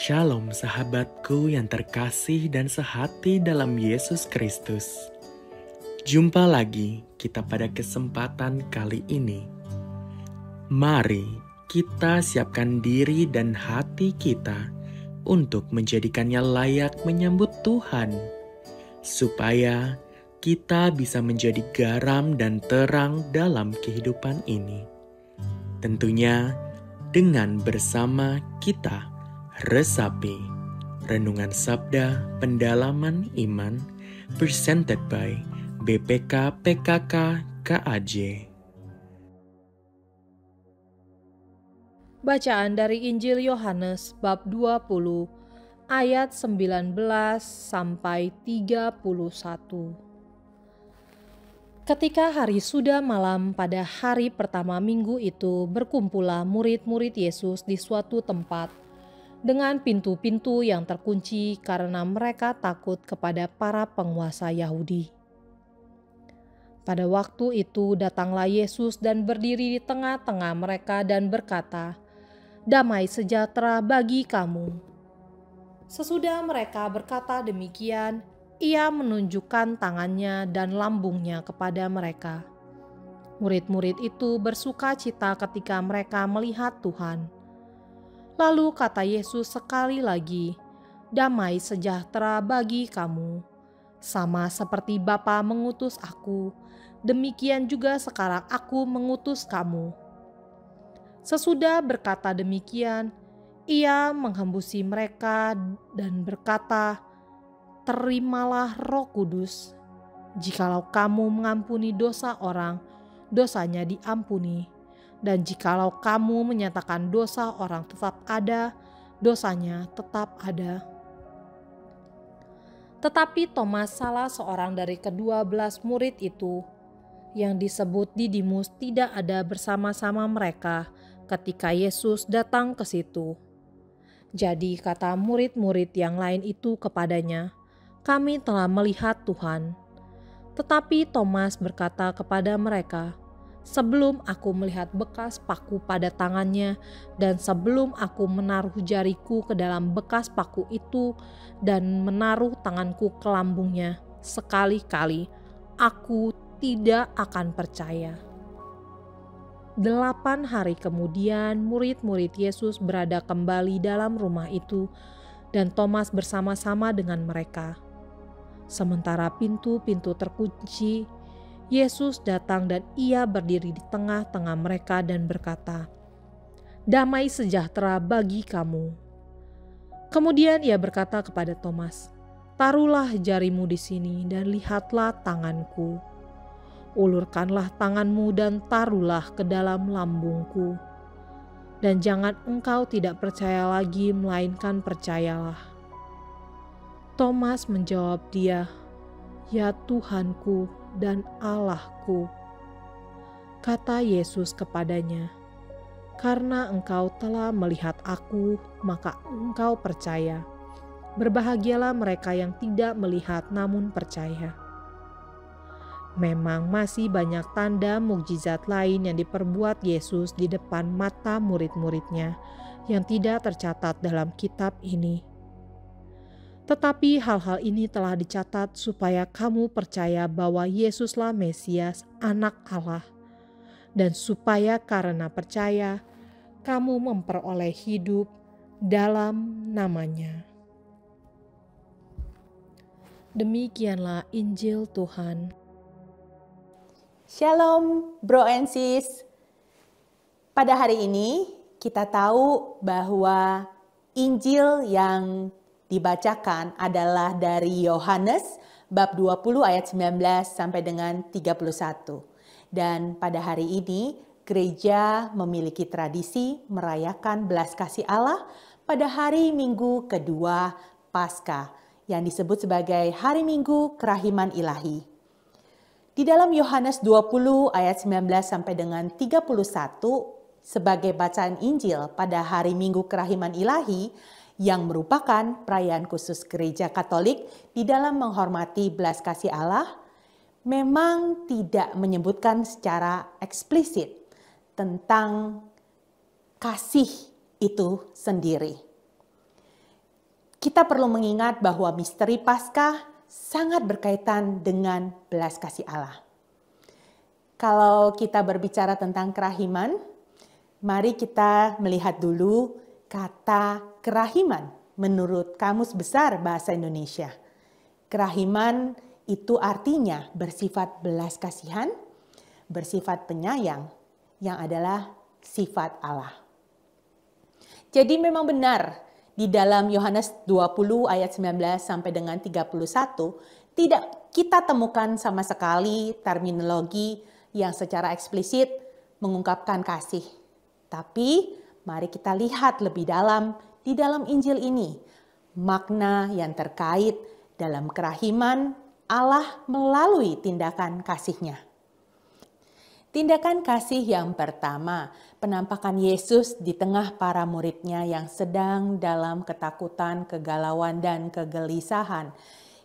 Shalom sahabatku yang terkasih dan sehati dalam Yesus Kristus. Jumpa lagi kita pada kesempatan kali ini. Mari kita siapkan diri dan hati kita untuk menjadikannya layak menyambut Tuhan, supaya kita bisa menjadi garam dan terang dalam kehidupan ini. Tentunya dengan bersama kita resapi Renungan Sabda Pendalaman Iman presented by BPK PKK KAJ. Bacaan dari Injil Yohanes bab 20 ayat 19 sampai 31. Ketika hari sudah malam pada hari pertama minggu itu, berkumpullah murid-murid Yesus di suatu tempat dengan pintu-pintu yang terkunci karena mereka takut kepada para penguasa Yahudi. Pada waktu itu datanglah Yesus dan berdiri di tengah-tengah mereka dan berkata, "Damai sejahtera bagi kamu." Sesudah mereka berkata demikian, Ia menunjukkan tangannya dan lambungnya kepada mereka. Murid-murid itu bersuka cita ketika mereka melihat Tuhan. Lalu kata Yesus sekali lagi, "Damai sejahtera bagi kamu. Sama seperti Bapa mengutus aku, demikian juga sekarang aku mengutus kamu." Sesudah berkata demikian, Ia menghembusi mereka dan berkata, "Terimalah Roh Kudus. Jikalau kamu mengampuni dosa orang, dosanya diampuni. Dan jikalau kamu menyatakan dosa orang tetap ada, dosanya tetap ada." Tetapi Thomas, salah seorang dari ke-12 murid itu, yang disebut Didimus, tidak ada bersama-sama mereka ketika Yesus datang ke situ. Jadi kata murid-murid yang lain itu kepadanya, "Kami telah melihat Tuhan." Tetapi Thomas berkata kepada mereka, "Sebelum aku melihat bekas paku pada tangannya, dan sebelum aku menaruh jariku ke dalam bekas paku itu, dan menaruh tanganku ke lambungnya, sekali-kali aku tidak akan percaya." 8 hari kemudian, murid-murid Yesus berada kembali dalam rumah itu, dan Thomas bersama-sama dengan mereka. Sementara pintu-pintu terkunci, Yesus datang dan Ia berdiri di tengah-tengah mereka dan berkata, "Damai sejahtera bagi kamu." Kemudian Ia berkata kepada Thomas, "Taruhlah jarimu di sini dan lihatlah tanganku. Ulurkanlah tanganmu dan taruhlah ke dalam lambungku. Dan jangan engkau tidak percaya lagi, melainkan percayalah." Thomas menjawab dia, "Ya Tuhanku dan Allahku." Kata Yesus kepadanya, "Karena engkau telah melihat aku, maka engkau percaya. Berbahagialah mereka yang tidak melihat namun percaya." Memang masih banyak tanda mukjizat lain yang diperbuat Yesus di depan mata murid-muridnya yang tidak tercatat dalam kitab ini. Tetapi hal-hal ini telah dicatat supaya kamu percaya bahwa Yesuslah Mesias, Anak Allah, dan supaya karena percaya kamu memperoleh hidup dalam namanya. Demikianlah Injil Tuhan. Shalom bro and sis. Pada hari ini kita tahu bahwa Injil yang dibacakan adalah dari Yohanes bab 20 ayat 19 sampai dengan 31. Dan pada hari ini gereja memiliki tradisi merayakan belas kasih Allah pada hari Minggu kedua Paskah yang disebut sebagai hari Minggu Kerahiman Ilahi. Di dalam Yohanes 20 ayat 19 sampai dengan 31 sebagai bacaan Injil pada hari Minggu Kerahiman Ilahi yang merupakan perayaan khusus gereja Katolik di dalam menghormati belas kasih Allah, memang tidak menyebutkan secara eksplisit tentang kasih itu sendiri. kita perlu mengingat bahwa misteri Paskah sangat berkaitan dengan belas kasih Allah. Kalau kita berbicara tentang kerahiman, mari kita melihat dulu kata kerahiman menurut Kamus Besar Bahasa Indonesia. Kerahiman itu artinya bersifat belas kasihan, bersifat penyayang, yang adalah sifat Allah. Jadi memang benar, di dalam Yohanes 20 ayat 19 sampai dengan 31, tidak kita temukan sama sekali terminologi yang secara eksplisit mengungkapkan kasih. Tapi mari kita lihat lebih dalam di dalam Injil ini, makna yang terkait dalam kerahiman Allah melalui tindakan kasih-Nya. Tindakan kasih yang pertama, penampakan Yesus di tengah para murid-Nya yang sedang dalam ketakutan, kegalauan, dan kegelisahan.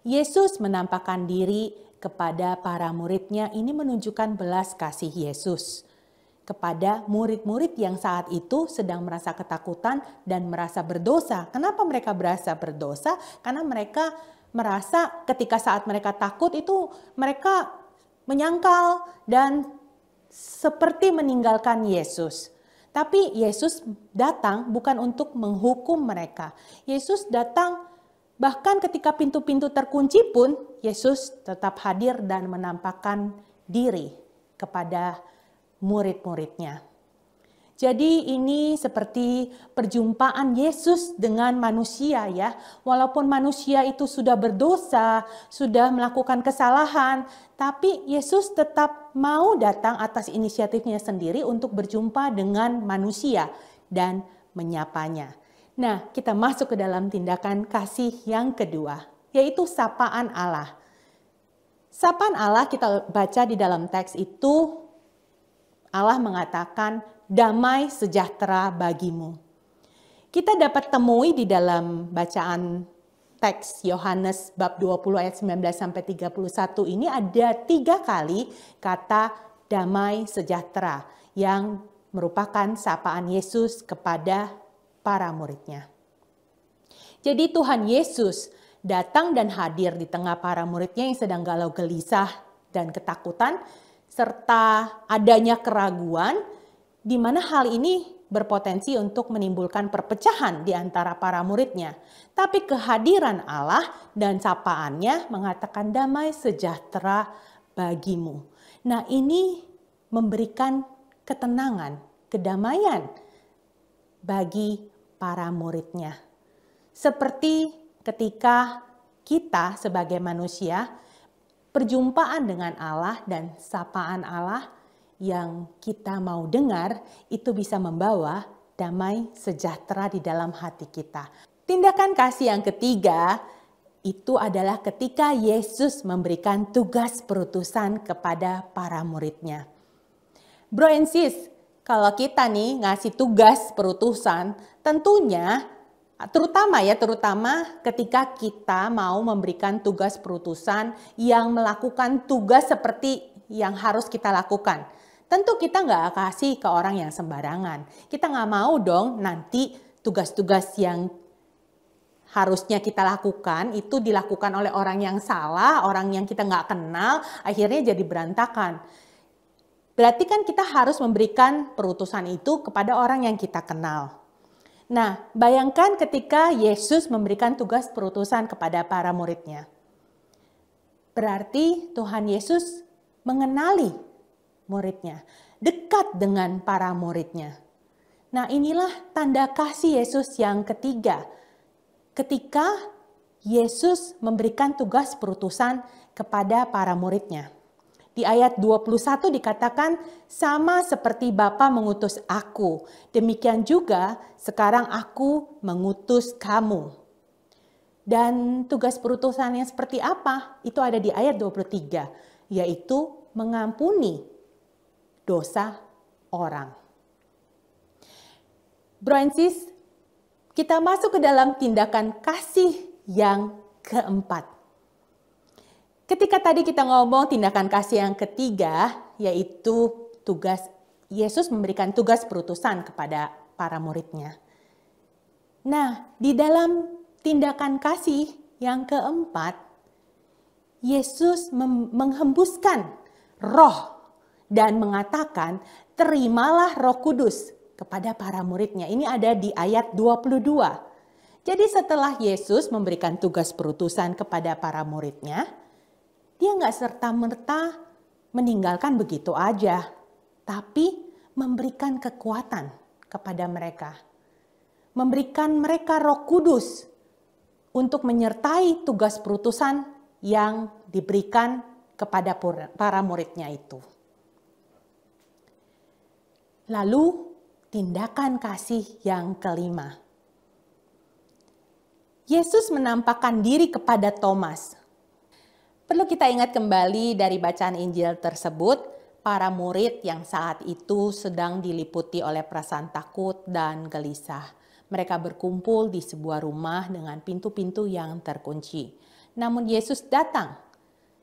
Yesus menampakkan diri kepada para murid-Nya. Ini menunjukkan belas kasih Yesus kepada murid-murid yang saat itu sedang merasa ketakutan dan merasa berdosa. Kenapa mereka merasa berdosa? Karena mereka merasa ketika saat mereka takut itu mereka menyangkal dan seperti meninggalkan Yesus. Tapi Yesus datang bukan untuk menghukum mereka. Yesus datang bahkan ketika pintu-pintu terkunci pun Yesus tetap hadir dan menampakkan diri kepada murid-murid-Nya. Jadi ini seperti perjumpaan Yesus dengan manusia ya. Walaupun manusia itu sudah berdosa, sudah melakukan kesalahan, tapi Yesus tetap mau datang atas inisiatifnya sendiri untuk berjumpa dengan manusia dan menyapanya. Nah, kita masuk ke dalam tindakan kasih yang kedua, yaitu sapaan Allah. Sapaan Allah kita baca di dalam teks itu, Allah mengatakan, damai sejahtera bagimu. Kita dapat temui di dalam bacaan teks Yohanes bab 20 ayat 19 sampai 31 ini ada 3 kali kata damai sejahtera yang merupakan sapaan Yesus kepada para murid-Nya. Jadi Tuhan Yesus datang dan hadir di tengah para murid-Nya yang sedang galau gelisah dan ketakutan serta adanya keraguan, di mana hal ini berpotensi untuk menimbulkan perpecahan di antara para murid-Nya. Tapi kehadiran Allah dan sapaannya mengatakan damai sejahtera bagimu. Nah, ini memberikan ketenangan, kedamaian bagi para murid-Nya. Seperti ketika kita sebagai manusia, perjumpaan dengan Allah dan sapaan Allah yang kita mau dengar itu bisa membawa damai sejahtera di dalam hati kita. Tindakan kasih yang ketiga itu adalah ketika Yesus memberikan tugas perutusan kepada para murid-Nya. Bro and sis, kalau kita nih ngasih tugas perutusan, tentunya terutama ketika kita mau memberikan tugas perutusan yang melakukan tugas seperti yang harus kita lakukan. Tentu kita nggak kasih ke orang yang sembarangan. Kita nggak mau dong nanti tugas-tugas yang harusnya kita lakukan itu dilakukan oleh orang yang salah, orang yang kita nggak kenal, akhirnya jadi berantakan. Berarti kan kita harus memberikan perutusan itu kepada orang yang kita kenal. Nah, bayangkan ketika Yesus memberikan tugas perutusan kepada para murid-Nya. Berarti Tuhan Yesus mengenali murid-Nya, dekat dengan para murid-Nya. Nah, inilah tanda kasih Yesus yang ketiga. Ketika Yesus memberikan tugas perutusan kepada para murid-Nya. Di ayat 21 dikatakan, sama seperti Bapa mengutus aku, demikian juga sekarang aku mengutus kamu. Dan tugas perutusan yang seperti apa? Itu ada di ayat 23, yaitu mengampuni dosa orang. Bro and sis, kita masuk ke dalam tindakan kasih yang keempat. Ketika tadi kita ngomong tindakan kasih yang ketiga, yaitu tugas Yesus memberikan tugas perutusan kepada para murid-Nya. Nah, di dalam tindakan kasih yang keempat, Yesus menghembuskan roh dan mengatakan, terimalah Roh Kudus kepada para muridnya. Ini ada di ayat 22. Jadi setelah Yesus memberikan tugas perutusan kepada para muridnya, dia nggak serta-merta meninggalkan begitu aja, tapi memberikan kekuatan kepada mereka. Memberikan mereka Roh Kudus untuk menyertai tugas perutusan yang diberikan kepada para muridnya itu. Lalu tindakan kasih yang kelima. Yesus menampakkan diri kepada Thomas. Perlu kita ingat kembali dari bacaan Injil tersebut, para murid yang saat itu sedang diliputi oleh perasaan takut dan gelisah. Mereka berkumpul di sebuah rumah dengan pintu-pintu yang terkunci. Namun Yesus datang.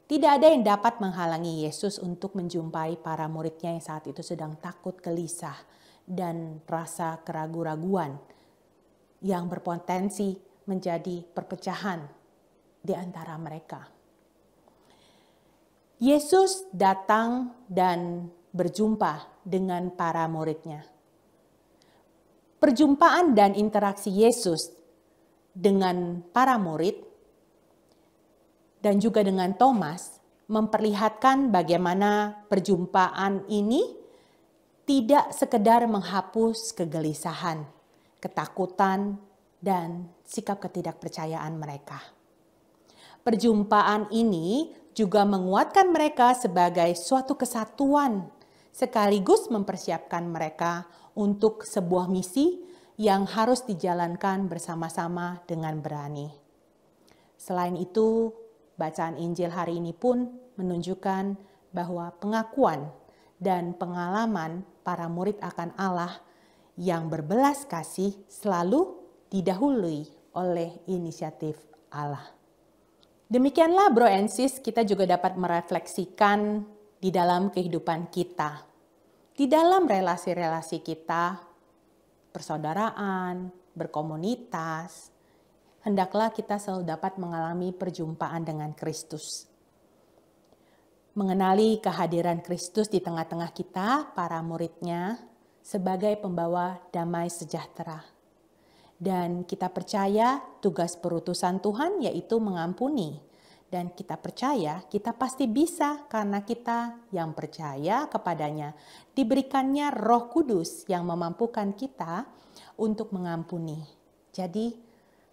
Tidak ada yang dapat menghalangi Yesus untuk menjumpai para muridnya yang saat itu sedang takut, gelisah, dan rasa keraguan-raguan yang berpotensi menjadi perpecahan di antara mereka. Yesus datang dan berjumpa dengan para muridnya. Perjumpaan dan interaksi Yesus dengan para murid dan juga dengan Thomas memperlihatkan bagaimana perjumpaan ini tidak sekedar menghapus kegelisahan, ketakutan, dan sikap ketidakpercayaan mereka. Perjumpaan ini juga menguatkan mereka sebagai suatu kesatuan, sekaligus mempersiapkan mereka untuk sebuah misi yang harus dijalankan bersama-sama dengan berani. Selain itu, bacaan Injil hari ini pun menunjukkan bahwa pengakuan dan pengalaman para murid akan Allah yang berbelas kasih selalu didahului oleh inisiatif Allah. Demikianlah bro and sis, kita juga dapat merefleksikan di dalam kehidupan kita. Di dalam relasi-relasi kita, persaudaraan, berkomunitas, hendaklah kita selalu dapat mengalami perjumpaan dengan Kristus. Mengenali kehadiran Kristus di tengah-tengah kita, para muridnya, sebagai pembawa damai sejahtera. Dan kita percaya tugas perutusan Tuhan yaitu mengampuni. Dan kita percaya kita pasti bisa karena kita yang percaya kepadanya. Diberikannya Roh Kudus yang memampukan kita untuk mengampuni. Jadi,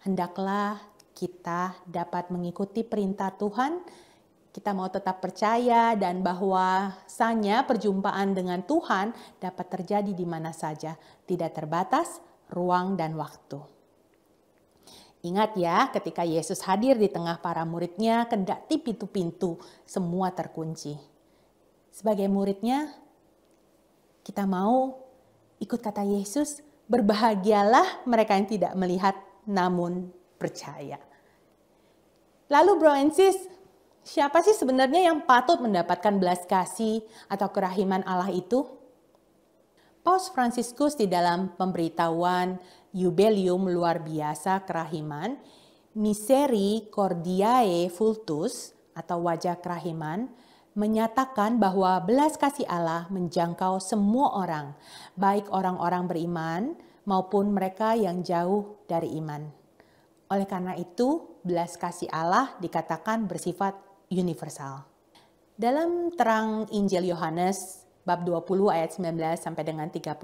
hendaklah kita dapat mengikuti perintah Tuhan, kita mau tetap percaya dan bahwasanya perjumpaan dengan Tuhan dapat terjadi di mana saja, tidak terbatas ruang dan waktu. Ingat ya, ketika Yesus hadir di tengah para muridnya, kendati pintu-pintu semua terkunci. Sebagai muridnya, kita mau ikut kata Yesus, berbahagialah mereka yang tidak melihat namun percaya. Lalu bro and sis, siapa sih sebenarnya yang patut mendapatkan belas kasih atau kerahiman Allah itu? Paus Fransiskus di dalam pemberitahuan Jubileum luar biasa kerahiman, Misericordiae Vultus atau wajah kerahiman, menyatakan bahwa belas kasih Allah menjangkau semua orang, baik orang-orang beriman maupun mereka yang jauh dari iman. Oleh karena itu, belas kasih Allah dikatakan bersifat universal. Dalam terang Injil Yohanes bab 20 ayat 19 sampai dengan 31,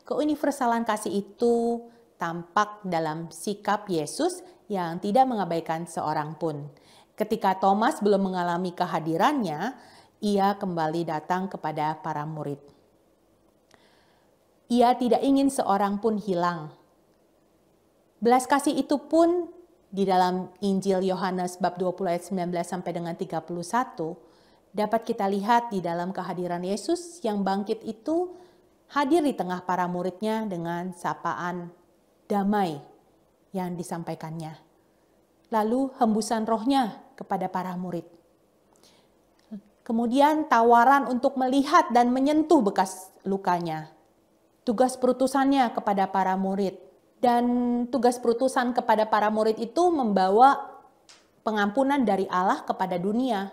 keuniversalan kasih itu tampak dalam sikap Yesus yang tidak mengabaikan seorang pun. Ketika Thomas belum mengalami kehadirannya, ia kembali datang kepada para murid. Ia tidak ingin seorang pun hilang. Belas kasih itu pun di dalam Injil Yohanes bab 20 ayat 19 sampai dengan 31 dapat kita lihat di dalam kehadiran Yesus yang bangkit itu hadir di tengah para muridnya dengan sapaan damai yang disampaikannya. Lalu hembusan rohnya kepada para murid. Kemudian tawaran untuk melihat dan menyentuh bekas lukanya. Tugas perutusannya kepada para murid. Dan tugas perutusan kepada para murid itu membawa pengampunan dari Allah kepada dunia.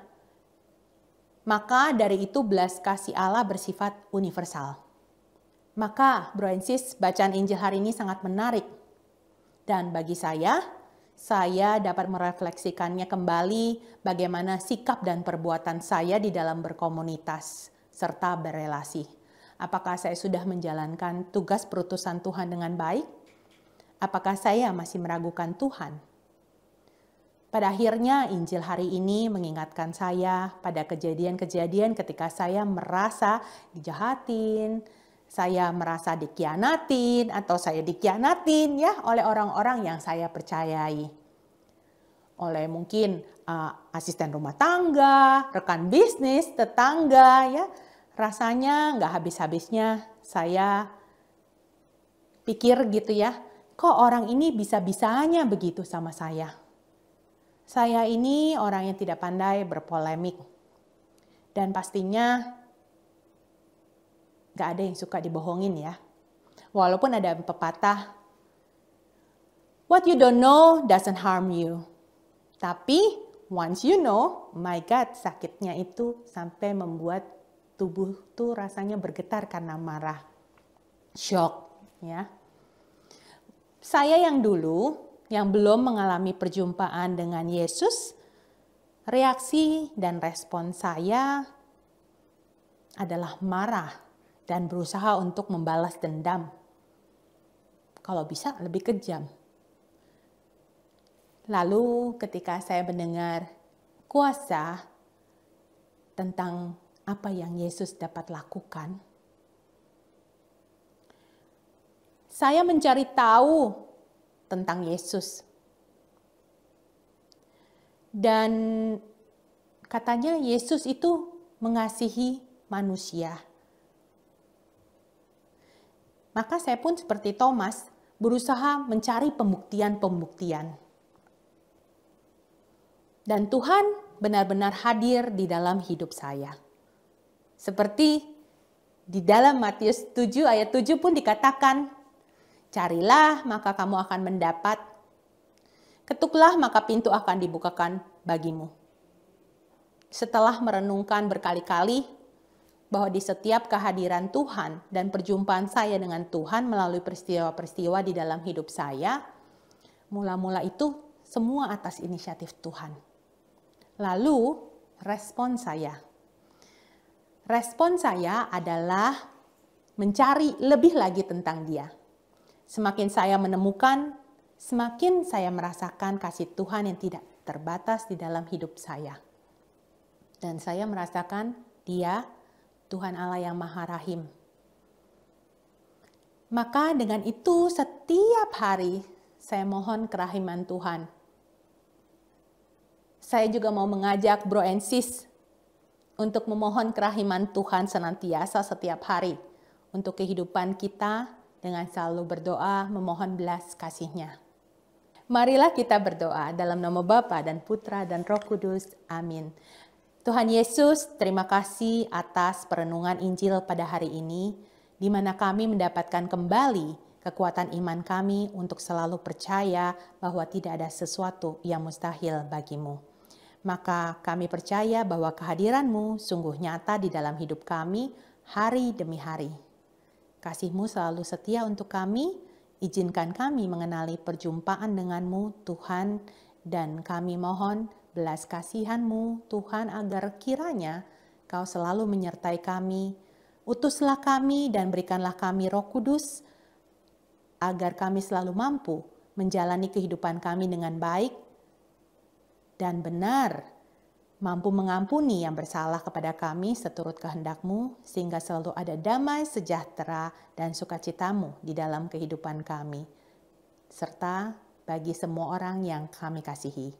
Maka dari itu belas kasih Allah bersifat universal. Maka bro and sis, bacaan Injil hari ini sangat menarik. Dan bagi saya dapat merefleksikannya kembali bagaimana sikap dan perbuatan saya di dalam berkomunitas serta berelasi. Apakah saya sudah menjalankan tugas perutusan Tuhan dengan baik? Apakah saya masih meragukan Tuhan? Pada akhirnya Injil hari ini mengingatkan saya pada kejadian-kejadian ketika saya merasa dijahatin, saya merasa dikhianatin, atau saya dikhianatin ya oleh orang-orang yang saya percayai. Oleh mungkin asisten rumah tangga, rekan bisnis, tetangga ya. Rasanya nggak habis-habisnya saya pikir gitu ya, kok orang ini bisa-bisanya begitu sama saya? Saya ini orang yang tidak pandai berpolemik. Dan pastinya gak ada yang suka dibohongin ya. Walaupun ada pepatah, what you don't know doesn't harm you. Tapi once you know, my God, sakitnya itu sampai membuat tubuh tuh rasanya bergetar karena marah. Shock ya. Saya yang dulu, yang belum mengalami perjumpaan dengan Yesus, reaksi dan respon saya adalah marah dan berusaha untuk membalas dendam. Kalau bisa lebih kejam. Lalu ketika saya mendengar kuasa tentang apa yang Yesus dapat lakukan, saya mencari tahu tentang Yesus. Dan katanya Yesus itu mengasihi manusia. Maka saya pun seperti Thomas berusaha mencari pembuktian-pembuktian. Dan Tuhan benar-benar hadir di dalam hidup saya. Seperti di dalam Matius 7 ayat 7 pun dikatakan, carilah maka kamu akan mendapat, ketuklah maka pintu akan dibukakan bagimu. Setelah merenungkan berkali-kali bahwa di setiap kehadiran Tuhan dan perjumpaan saya dengan Tuhan melalui peristiwa-peristiwa di dalam hidup saya, mula-mula itu semua atas inisiatif Tuhan. Lalu respon saya. Respon saya adalah mencari lebih lagi tentang Dia. Semakin saya menemukan, semakin saya merasakan kasih Tuhan yang tidak terbatas di dalam hidup saya. Dan saya merasakan Dia, Tuhan Allah yang Maha Rahim. Maka dengan itu setiap hari saya mohon kerahiman Tuhan. Saya juga mau mengajak bro and sis untuk memohon kerahiman Tuhan senantiasa setiap hari untuk kehidupan kita, dengan selalu berdoa memohon belas kasih-Nya. Marilah kita berdoa dalam nama Bapa dan Putra dan Roh Kudus. Amin. Tuhan Yesus, terima kasih atas perenungan Injil pada hari ini, di mana kami mendapatkan kembali kekuatan iman kami untuk selalu percaya bahwa tidak ada sesuatu yang mustahil bagimu. Maka kami percaya bahwa kehadiran-Mu sungguh nyata di dalam hidup kami hari demi hari. Kasih-Mu selalu setia untuk kami, izinkan kami mengenali perjumpaan dengan-Mu Tuhan, dan kami mohon belas kasihan-Mu Tuhan agar kiranya Kau selalu menyertai kami. Utuslah kami dan berikanlah kami Roh Kudus, agar kami selalu mampu menjalani kehidupan kami dengan baik dan benar, mampu mengampuni yang bersalah kepada kami seturut kehendak-Mu, sehingga selalu ada damai, sejahtera, dan sukacita-Mu di dalam kehidupan kami, serta bagi semua orang yang kami kasihi.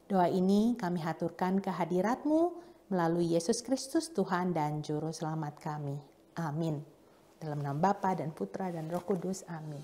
Doa ini kami haturkan kehadirat-Mu melalui Yesus Kristus Tuhan dan Juru Selamat kami. Amin. Dalam nama Bapa dan Putra dan Roh Kudus. Amin.